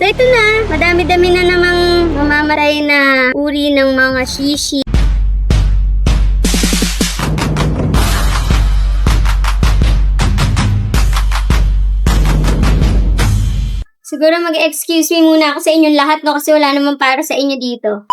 So ito na, madami-dami na namang mamamatay na uri ng mga shishi. Siguro mag-excuse me muna ako sa inyong lahat, no, kasi wala naman para sa inyo dito.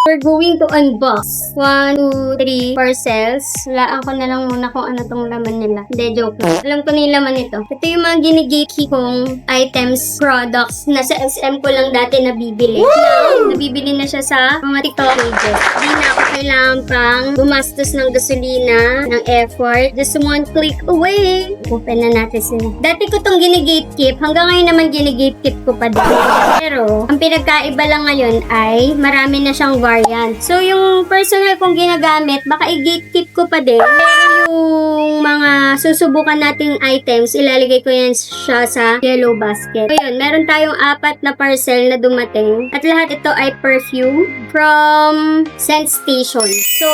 We're going to unbox 1, 2, 3 parcels. Walaan ko na lang muna kung ano tong laman nila. Hindi, joke lang. Alam ko na yung laman nito. Ito yung mga ginigiki kong items, products na sa SM ko lang dati nabibili. Now, nabibili na siya sa mga TikTok pages. Hindi na ako kailangan pang gumastos ng gasolina, ng effort. Just one click away. Open na natin sila. Dati ko tong ginigatekeep. Hanggang ngayon naman ginigatekeep ko pa din. Pero, ang pinagkaiba lang ngayon ay marami na siyang variant. So, yung personal kong ginagamit, baka i-gatekeep ko pa din. Pero yung mga susubukan nating items, ilalagay ko yan siya sa yellow basket. So, yun, meron tayong 4 na parcel na dumating. At lahat ito ay perfume from Scent Station. So,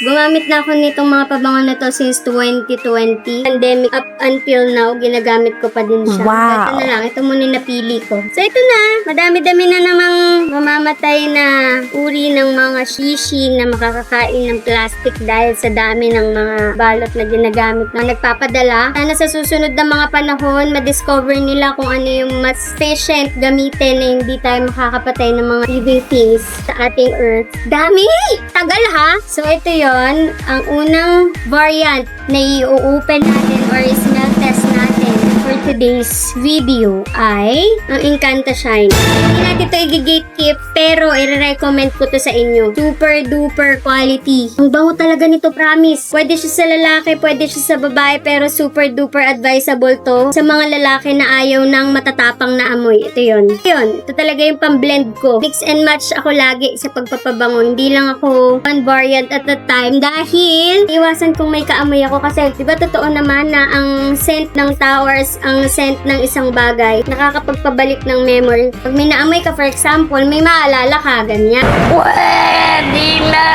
gumamit na ako nitong mga pabango na to since 2020. Pandemic up until now, ginagamit ko pa din siya. Wow! Ito na lang, ito muna napili ko. So, ito na, madami-dami na namang mamamatay na uri ng mga shishi na makakakain ng plastic dahil sa dami ng mga balot na ginagamit na nagpapadala. Sana sa susunod na mga panahon, ma-discover nila kung ano yung mas efficient gamitin na hindi tayo makakapatay ng mga living things sa ating earth. Dami! Tagal ha! So ito yon, ang unang variant na i-open natin or smell test natin for today's video ay ang Incanta Shine. Hindi natin ito i-gatekeep pero i-recommend ko to sa inyo. Super duper quality. Ang bango talaga nito, promise. Pwede siya sa lalaki, pwede siya sa babae, pero super duper advisable to sa mga lalaki na ayaw ng matatapang na amoy. Ito yun. Ito talaga yung pang-blend ko. Mix and match ako lagi sa pagpapabango. Hindi lang ako one variant at a time dahil iwasan kong may kaamoy ako kasi diba totoo naman na ang scent ng towers, ang scent ng isang bagay, nakakapagpabalik ng memory. Pag may naamoy ka, for example, may maalala ka, ganyan. Pwede na!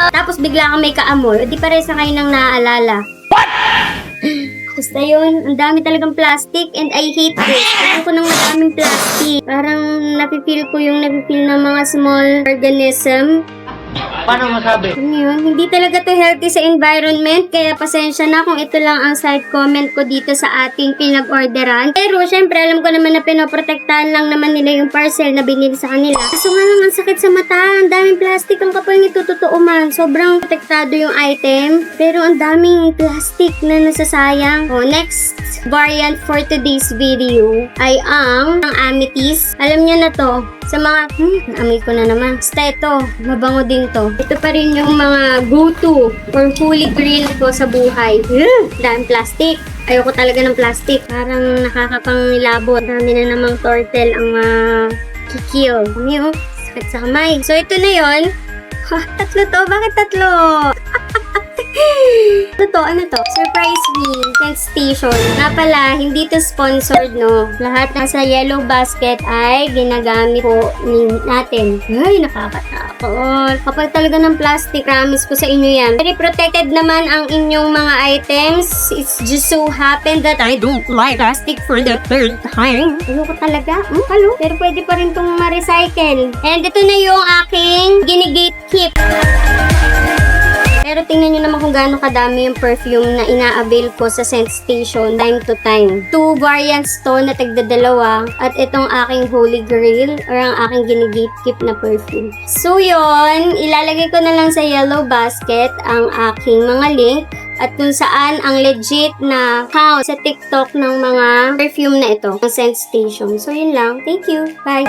Tapos bigla kang may kaamoy, o di pares na kayo nang naaalala. What? Basta yun, ang dami talagang plastic and I hate this. Ayaw ko ng maraming plastic. Parang napipil ko yung napipil ng mga small organism. Paano masabi? Yun, hindi talaga to healthy sa environment, kaya pasensya na kung ito lang ang side comment ko dito sa ating pinag-orderan. Pero syempre, alam ko naman na pinoprotektahan lang naman nila yung parcel na binili sa kanila. Kaso nga lang, ang sakit sa mata, ang daming plastic, ang kapal nito, totoo man. Sobrang protektado yung item, pero ang daming plastic na nasasayang. Oh, next variant for today's video ay ang amethyst. Alam niyo na to, sa mga, naamoy ko na naman. Basta ito, mabango din to. Ito pa rin yung mga go-to or holy grail ko sa buhay. Daming plastic. Ayoko talaga ng plastic. Parang nakakapangilabot. Dami na namang turtle ang kikill. Ano yun? Sakit sa kamay. So, ito na yun. Tatlo to? Bakit tatlo? Ano to? Surprise me. Scent Station. Nga pala, hindi to sponsored, no? Lahat na sa yellow basket ay ginagamit po natin. Ay, nakakatakot. Kapag talaga ng plastic, promise ko sa inyo yan. Very protected naman ang inyong mga items. It's just so happened that I don't like plastic for the third time. Ayoko talaga. Halo? Pero pwede pa rin itong ma-recycle. And ito na yung aking ginigate-keep. Pero tingnan nyo naman kung gaano kadami yung perfume na ina-avail ko sa Scent Station time to time. 2 variants to na tagdadalawa at itong aking holy grail or ang aking ginigatekeep na perfume. So yun, ilalagay ko na lang sa yellow basket ang aking mga link at kung saan ang legit na account sa TikTok ng mga perfume na ito, ng Scent Station. So yun lang. Thank you. Bye!